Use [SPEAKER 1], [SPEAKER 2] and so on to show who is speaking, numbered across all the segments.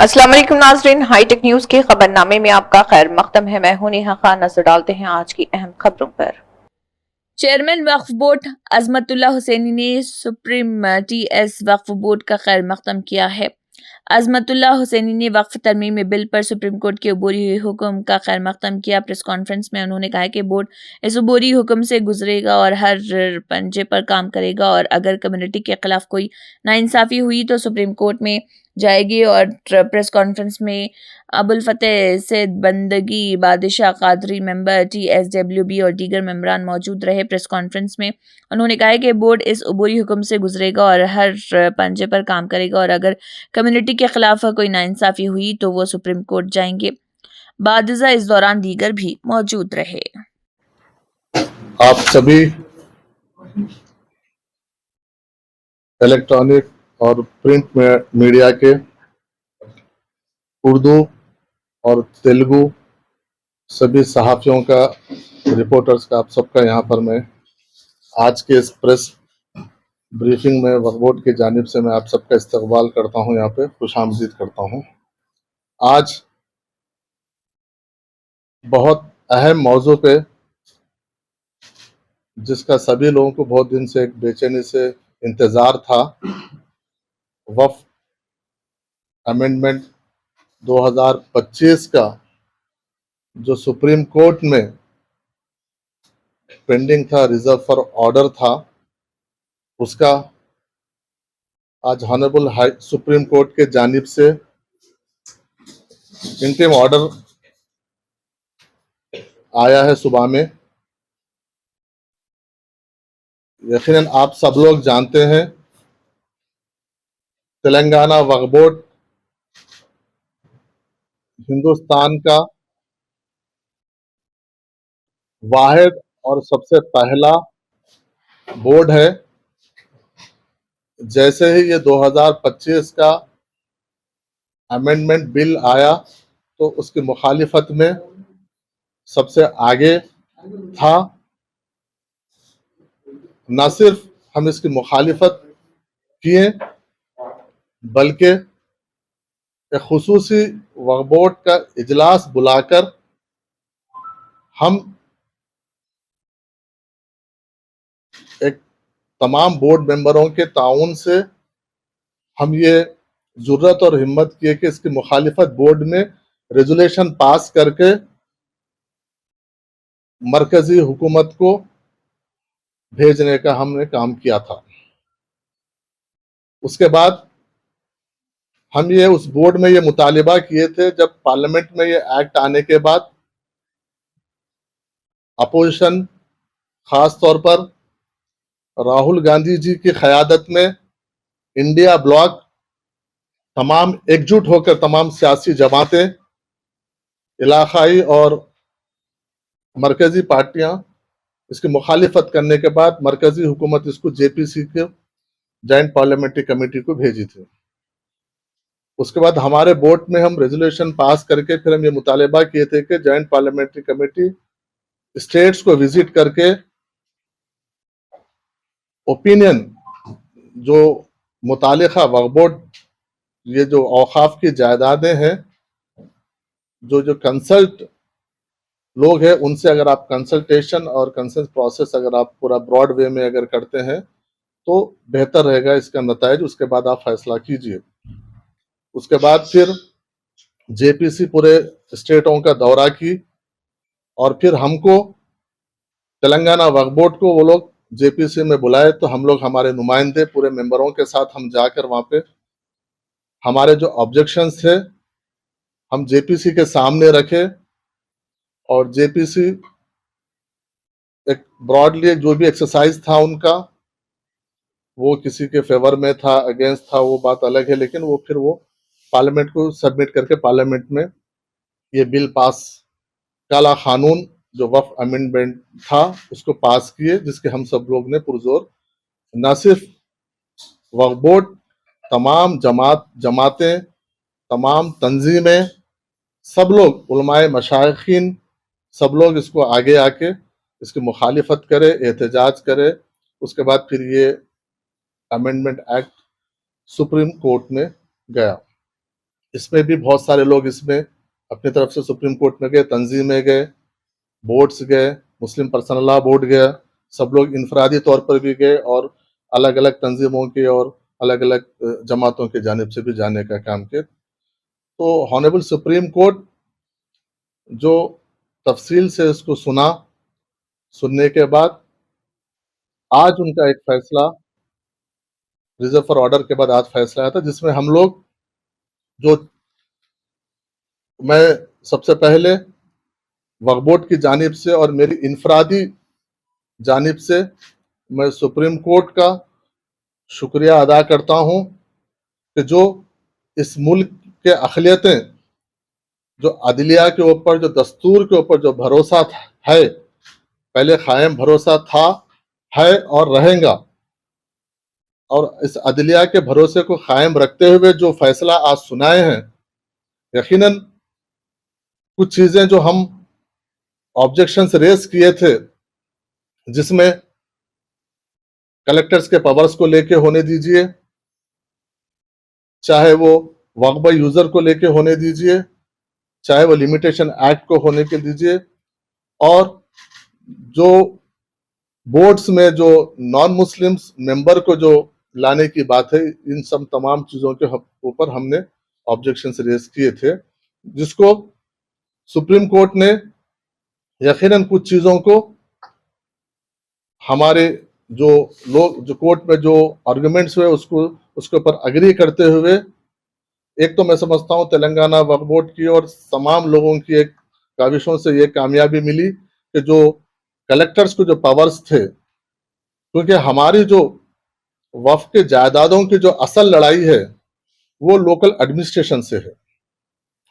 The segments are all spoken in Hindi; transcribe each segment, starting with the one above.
[SPEAKER 1] अस्सलाम वालेकुम नाज़रीन, हाईटेक न्यूज के खबरनामे में आपका खैर मकदम है। मैं हूं नेहा खान। नजर डालते हैं आज की अहम खबरों पर। चेयरमैन वक्फ बोर्ड अजमतुल्ला हुसैनी ने सुप्रीम टीएस वक्फ बोर्ड का खैर मकदम किया है। अजमतुल्ला हुसैनी ने वक्फ तरमीमी बिल पर सुप्रीम कोर्ट के अबूरी हुए हुक्म का खैर मकदम किया। प्रेस कॉन्फ्रेंस में उन्होंने कहा कि बोर्ड इस अबूरी हुक्म से गुजरेगा और हर पंजे पर काम करेगा और अगर कम्युनिटी के खिलाफ कोई नाइंसाफ़ी हुई तो सुप्रीम कोर्ट में जाएगी। और प्रेस कॉन्फ्रेंस में अबुल फतेह सैद बंदगी बादशाह कादरी मेंबर TSWB और दीगर मेंबरान मौजूद रहे। प्रेस कॉन्फ्रेंस में उन्होंने कहा कि बोर्ड इस अबूरी हुक्म से गुजरेगा और हर पंजे पर काम करेगा और अगर कम्युनिटी के खिलाफ कोई नाइंसाफ़ी हुई तो वो सुप्रीम कोर्ट जाएंगे। बादशाह इस दौरान दीगर भी मौजूद रहे।
[SPEAKER 2] आप सभी इलेक्ट्रॉनिक और प्रिंट मीडिया के उर्दू और तेलुगु सभी सहाफ़ियों का, रिपोर्टर्स का, आप सबका यहाँ पर मैं आज के इस प्रेस ब्रीफिंग में वक्फ बोर्ड की जानिब से मैं आप सबका इस्तकबाल करता हूँ, यहाँ पे खुशामदीद करता हूँ। आज बहुत अहम मौजू पे, जिसका सभी लोगों को बहुत दिन से एक बेचैनी से इंतज़ार था, वक्फ अमेंडमेंट 2025 का जो सुप्रीम कोर्ट में पेंडिंग था, रिजर्व फॉर ऑर्डर था, उसका आज हॉनरेबल हाई सुप्रीम कोर्ट के जानिब से इंटीरिम ऑर्डर आया है सुबह में। यकीनन आप सब लोग जानते हैं, तेलंगाना वक्फ बोर्ड हिंदुस्तान का वाहिद और सबसे पहला बोर्ड है। जैसे ही ये 2025 का अमेंडमेंट बिल आया तो उसकी मुखालिफत में सबसे आगे था। न सिर्फ हम इसकी मुखालिफत किए बल्कि एक खुसूसी वक्फ बोर्ड का इजलास बुलाकर हम एक तमाम बोर्ड मेंबरों के ताउन से हम ये जुर्रत और हिम्मत किए कि इसकी मुखालिफत बोर्ड में रेजुलेशन पास करके मरकजी हुकूमत को भेजने का हमने काम किया था। उसके बाद हम ये उस बोर्ड में ये मुतालिबा किए थे, जब पार्लियामेंट में ये एक्ट आने के बाद अपोजिशन खास तौर पर राहुल गांधी जी की क़यादत में इंडिया ब्लॉक तमाम एकजुट होकर तमाम सियासी जमातें, इलाकाई और मरकजी पार्टियां इसकी मुखालिफत करने के बाद मरकजी हुकूमत इसको JPC के जॉइंट पार्लियामेंट्री कमेटी को भेजी थी। उसके बाद हमारे बोर्ड में हम रेजोल्यूशन पास करके फिर हम ये मुतालिबा किए थे कि जॉइंट पार्लियामेंट्री कमेटी स्टेट्स को विजिट करके ओपिनियन जो मुतालिका वक्फ बोर्ड, ये जो औकाफ की जायदादें हैं, जो कंसल्ट लोग हैं उनसे अगर आप कंसल्टेशन और कंसेंस प्रोसेस अगर आप पूरा ब्रॉड वे में अगर करते हैं तो बेहतर रहेगा इसका नताइज। उसके बाद आप फैसला कीजिए। उसके बाद फिर JPC पूरे स्टेटों का दौरा की और फिर हमको तेलंगाना वक्फ बोर्ड को वो लोग JPC में बुलाए, तो हम लोग हमारे नुमाइंदे पूरे मेंबरों के साथ हम जाकर वहाँ पे हमारे जो ऑब्जेक्शंस थे हम JPC के सामने रखे और JPC एक ब्रॉडली जो भी एक्सरसाइज था उनका, वो किसी के फेवर में था, अगेंस्ट था, वो बात अलग है, लेकिन वो फिर वो पार्लियामेंट को सबमिट करके पार्लियामेंट में ये बिल पास, काला कानून जो वक्फ अमेंडमेंट था उसको पास किए, जिसके हम सब लोग ने पुरजोर न सिर्फ वक्फ बोर्ड, तमाम जमातें, तमाम तंजीमें, सब लोग, उलमाए मशाइखीन, सब लोग इसको आगे आके इसकी मुखालिफत करे, एहतजाज करे। उसके बाद फिर ये अमेंडमेंट एक्ट सुप्रीम कोर्ट में गया। इसमें भी बहुत सारे लोग इसमें अपनी तरफ से सुप्रीम कोर्ट में गए, तंजीमें गए, बोर्ड्स गए, मुस्लिम पर्सनल लॉ बोर्ड गया, सब लोग इनफरादी तौर पर भी गए और अलग अलग तंजीमों के और अलग अलग जमातों की जानिब से भी जाने का काम किया। तो हॉनरेबल सुप्रीम कोर्ट जो तफसील से इसको सुनने के बाद आज उनका एक फैसला रिजर्व फॉर ऑर्डर के बाद आज फैसला आया था, जिसमें हम लोग जो मैं सबसे पहले वक्फ बोर्ड की जानिब से और मेरी इनफरादी जानिब से मैं सुप्रीम कोर्ट का शुक्रिया अदा करता हूं कि जो इस मुल्क के अक़लियतें जो अदलिया के ऊपर, जो दस्तूर के ऊपर जो भरोसा है, पहले कायम भरोसा था, है और रहेगा, और इस अदलिया के भरोसे को कायम रखते हुए जो फैसला आज सुनाए हैं, यकीनन कुछ चीजें जो हम ऑब्जेक्शंस रेस किए थे, जिसमें कलेक्टर्स के पावर्स को लेके होने दीजिए, चाहे वो वक्फ बाय यूजर को लेके होने दीजिए, चाहे वो लिमिटेशन एक्ट को होने के दीजिए, और जो बोर्ड्स में जो नॉन मुस्लिम्स मेंबर को जो लाने की बात है, इन सब तमाम चीजों के ऊपर हमने ऑब्जेक्शंस रेस किए थे, जिसको सुप्रीम कोर्ट ने यकीनन कुछ चीजों को हमारे जो लोग जो कोर्ट में जो आर्गुमेंट्स हुए उसके ऊपर अग्री करते हुए, एक तो मैं समझता हूं तेलंगाना वक्फ बोर्ड की और तमाम लोगों की एक काविशों से ये कामयाबी मिली कि जो कलेक्टर्स को जो पावर्स थे, क्योंकि हमारी जो वक्फ के जायदादों की जो असल लड़ाई है वो लोकल एडमिनिस्ट्रेशन से है।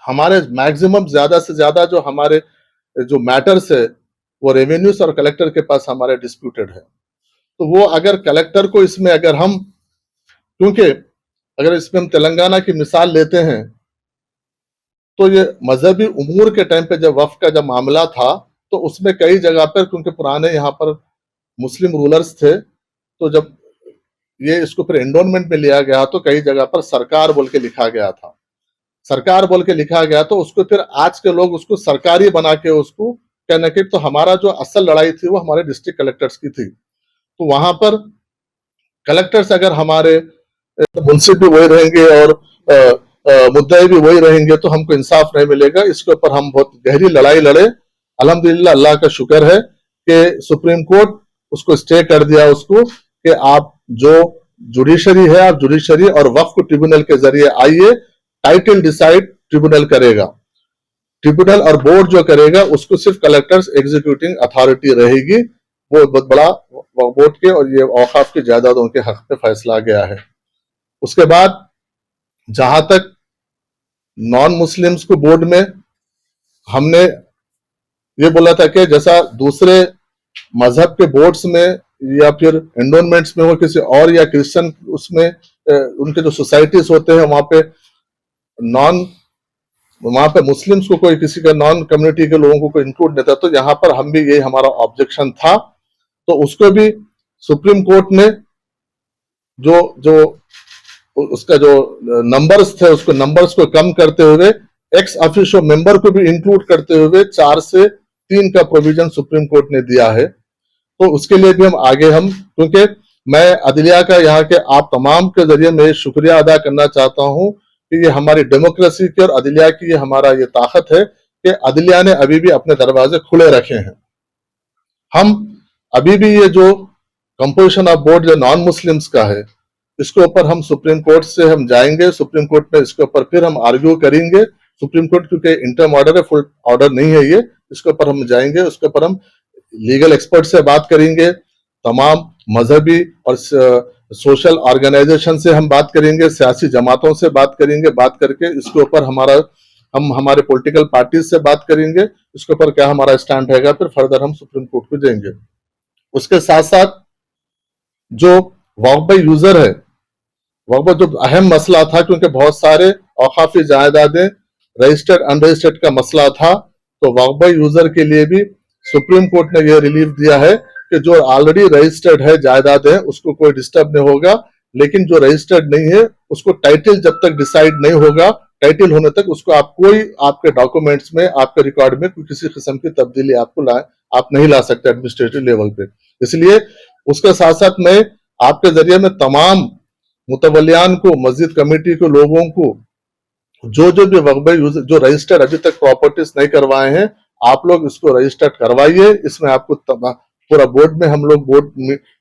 [SPEAKER 2] हमारे मैक्सिमम ज्यादा से ज्यादा जो हमारे जो मैटर्स है वो रेवेन्यूज और कलेक्टर के पास हमारे डिस्प्यूटेड है। तो वो अगर कलेक्टर को इसमें अगर हम, क्योंकि अगर इसमें हम तेलंगाना की मिसाल लेते हैं तो ये मजहबी उमूर के टाइम पे जब वक्फ का जब मामला था तो उसमें कई जगह पर, क्योंकि पुराने यहाँ पर मुस्लिम रूलर्स थे, तो जब ये इसको फिर एंडोनमेंट में लिया गया तो कई जगह पर सरकार बोल के लिखा गया था। सरकार बोल के लिखा गया तो उसको फिर आज के लोग उसको सरकारी बना के उसको कहने के, तो हमारा जो असल लड़ाई थी वो हमारे डिस्ट्रिक्ट कलेक्टर्स की थी। तो वहां पर कलेक्टर्स अगर हमारे मुंसिफ भी वही रहेंगे और मुद्दे भी वही रहेंगे तो हमको इंसाफ नहीं मिलेगा। इसके ऊपर हम बहुत गहरी लड़ाई लड़े। अल्हम्दुलिल्लाह, अल्लाह का शुक्र है कि सुप्रीम कोर्ट उसको स्टे कर दिया, उसको कि आप जो जुडिशरी है, आप जुडिशरी और वक्फ ट्रिब्यूनल के जरिए आइए, टाइटल डिसाइड ट्रिब्यूनल करेगा, ट्रिब्यूनल और बोर्ड जो करेगा उसको सिर्फ कलेक्टर्स एग्जीक्यूटिंग अथॉरिटी रहेगी। वो बहुत बड़ा बोर्ड के और ये औकाफ की जायदादों के हक में फैसला गया है। उसके बाद जहां तक नॉन मुस्लिम्स को बोर्ड में हमने ये बोला था कि जैसा दूसरे मजहब के बोर्ड्स में या फिर एंडोनमेंट्स में हो किसी और या क्रिश्चियन उसमें उनके जो सोसाइटीज होते हैं वहां पे मुस्लिम्स को कोई किसी का नॉन कम्युनिटी के लोगों को कोई इंक्लूड नहीं था, तो यहाँ पर हम भी यही हमारा ऑब्जेक्शन था। तो उसको भी सुप्रीम कोर्ट ने जो उसका जो नंबर्स थे उसको नंबर्स को कम करते हुए एक्स ऑफिशियो मेंबर को भी इंक्लूड करते हुए 4 से 3 का प्रोविजन सुप्रीम कोर्ट ने दिया है। तो उसके लिए भी हम क्योंकि मैं अदलिया का यहाँ के आप तमाम के जरिए मैं शुक्रिया अदा करना चाहता हूँ कि ये हमारी डेमोक्रेसी की और अदलिया की हमारा ये ताकत है कि अदलिया ने अभी भी अपने दरवाजे खुले रखे हैं। हम अभी भी ये जो कंपोजिशन ऑफ बोर्ड जो नॉन मुस्लिम्स का है, इसके ऊपर हम सुप्रीम कोर्ट से हम जाएंगे, सुप्रीम कोर्ट में इसके ऊपर फिर हम आर्ग्यू करेंगे। सुप्रीम कोर्ट क्योंकि इंटरम ऑर्डर है, फुल ऑर्डर नहीं है ये, इसके ऊपर हम जाएंगे, उसके ऊपर हम लीगल एक्सपर्ट से बात करेंगे, तमाम मजहबी और सोशल ऑर्गेनाइजेशन से हम बात करेंगे, सियासी जमातों से बात करेंगे, बात करके इसके ऊपर हम हमारे पॉलिटिकल पार्टीज से बात करेंगे, इसके ऊपर क्या हमारा स्टैंड रहेगा, फिर फर्दर हम सुप्रीम कोर्ट को देंगे। उसके साथ साथ जो वक्फ बाय यूजर है, वक्फ जो अहम मसला था, क्योंकि बहुत सारे औकाफी जायदादें रजिस्टर्ड अनरजिस्टर्ड का मसला था, तो वक्फ बाय यूजर के लिए भी सुप्रीम कोर्ट ने यह रिलीफ दिया है कि जो ऑलरेडी रजिस्टर्ड है जायदाद है उसको कोई डिस्टर्ब नहीं होगा, लेकिन जो रजिस्टर्ड नहीं है उसको टाइटल जब तक डिसाइड नहीं होगा टाइटल होने तक उसको आप कोई आपके डॉक्यूमेंट्स में, आपके रिकॉर्ड में कोई किसी किस्म की तब्दीली आप नहीं ला सकते एडमिनिस्ट्रेटिव लेवल पे। इसलिए उसके साथ साथ मैं आपके जरिए में तमाम मुतवलियान को, मस्जिद कमेटी के लोगों को, जो भी वक्फ यूजर जो रजिस्टर्ड अभी तक प्रॉपर्टीज नहीं करवाए हैं, आप लोग इसको रजिस्टर्ड करवाइए। इसमें आपको पूरा बोर्ड में, हम लोग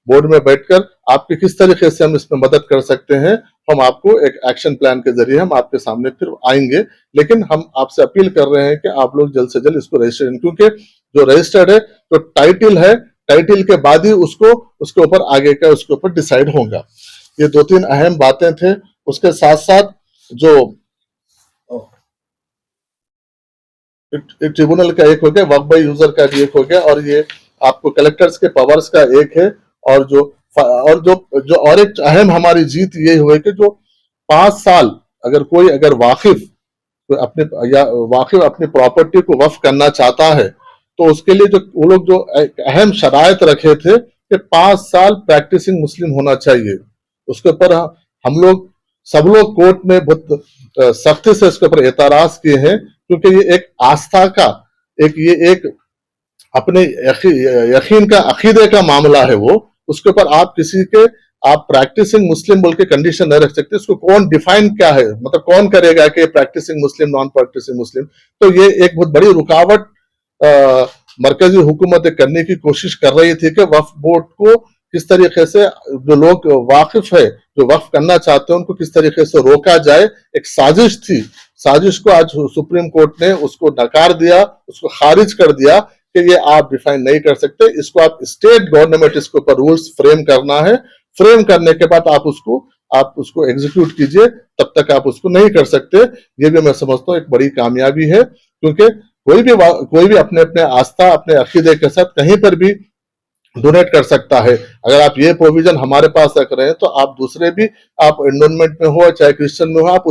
[SPEAKER 2] बोर्ड में बैठकर आपके किस तरीके से हम इसमें मदद कर सकते हैं, हम आपको एक एक्शन प्लान के जरिए हम आपके सामने फिर आएंगे। लेकिन हम आपसे अपील कर रहे हैं कि आप लोग जल्द से जल्द इसको रजिस्टर, क्योंकि जो रजिस्टर्ड है तो टाइटल है, टाइटल के बाद ही उसके ऊपर आगे का उसके ऊपर डिसाइड होगा। ये 2-3 अहम बातें थे। उसके साथ साथ जो ट्रिब्यूनल का एक हो गया, वक्फ बाय यूजर का भी एक हो गया, और ये आपको कलेक्टर्स के पावर्स का एक है। और जो एक अहम हमारी जीत ये हुई कि जो 5 साल अगर वाकिफ अपनी प्रॉपर्टी को वक्फ करना चाहता है, तो उसके लिए जो वो लोग जो अहम शराइत रखे थे कि 5 साल प्रैक्टिसिंग मुस्लिम होना चाहिए। उसके ऊपर सब लोग कोर्ट में बहुत सख्ती से इसके ऊपर एतराज किए हैं, क्योंकि ये एक आस्था का एक अपने यकीन का, अकीदे का मामला है। वो उसके ऊपर आप प्रैक्टिसिंग मुस्लिम बोल के कंडीशन नहीं रख सकते। इसको कौन डिफाइन क्या है, मतलब कौन करेगा कि प्रैक्टिसिंग मुस्लिम, नॉन प्रैक्टिसिंग मुस्लिम। तो ये एक बहुत बड़ी रुकावट मरकजी हुकूमत करने की कोशिश कर रही थी कि वक्फ बोर्ड को किस तरीके से जो लोग वाकिफ है, जो वक्फ करना चाहते हैं, उनको किस तरीके से रोका जाए। एक साजिश थी, साजिश को आज सुप्रीम कोर्ट ने उसको नकार दिया, उसको खारिज कर दिया कि ये आप डिफाइन नहीं कर सकते। इसको आप स्टेट गवर्नमेंट इसके ऊपर रूल्स फ्रेम करना है, फ्रेम करने के बाद आप उसको एग्जीक्यूट कीजिए, तब तक आप उसको नहीं कर सकते। ये भी मैं समझता हूँ एक बड़ी कामयाबी है, क्योंकि कोई भी अपने अपने आस्था, अपने अकीदे के साथ कहीं पर भी डोनेट कर सकता है। अगर आप ये प्रोविजन हमारे पास रख रहे हैं, तो आप दूसरे भी, आप एंडोनमेंट में हो चाहे क्रिश्चियन में हो, आप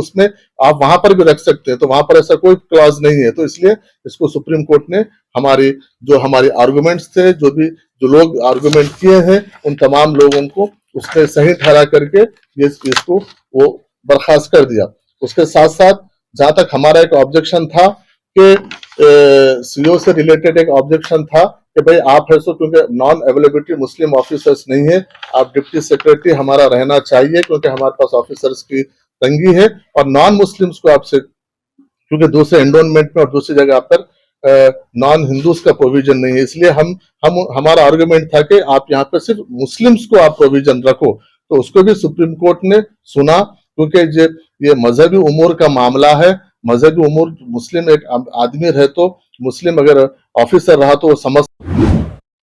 [SPEAKER 2] वहां पर भी रख सकते हैं। तो वहां पर ऐसा कोई क्लॉज नहीं है। तो इसलिए इसको सुप्रीम कोर्ट ने हमारे आर्गुमेंट्स थे, जो लोग आर्गुमेंट किए हैं, उन तमाम लोगों को उसने सही ठहरा करके इसको वो बर्खास्त कर दिया। उसके साथ साथ जहां तक हमारा एक ऑब्जेक्शन था कि सीओ से रिलेटेड एक ऑब्जेक्शन था कि भाई आप है सो, क्योंकि नॉन अवेलेबिलिटी मुस्लिम ऑफिसर्स नहीं है, आप डिप्टी सेक्रेटरी हमारा रहना चाहिए, क्योंकि हमारे पास ऑफिसर्स की तंगी है। और नॉन मुस्लिम्स को आपसे, क्योंकि दूसरे एंडोनमेंट में और दूसरी जगह पर नॉन हिंदूज का प्रोविजन नहीं है, इसलिए हमारा आर्गुमेंट था कि आप यहाँ पे सिर्फ मुस्लिम्स को आप प्रोविजन रखो। तो उसको भी सुप्रीम कोर्ट ने सुना, क्योंकि ये मजहबी उमूर का मामला है। मजहबी उमूर, मुस्लिम एक आदमी रहे तो, मुस्लिम अगर ऑफिसर रहा तो वो समझ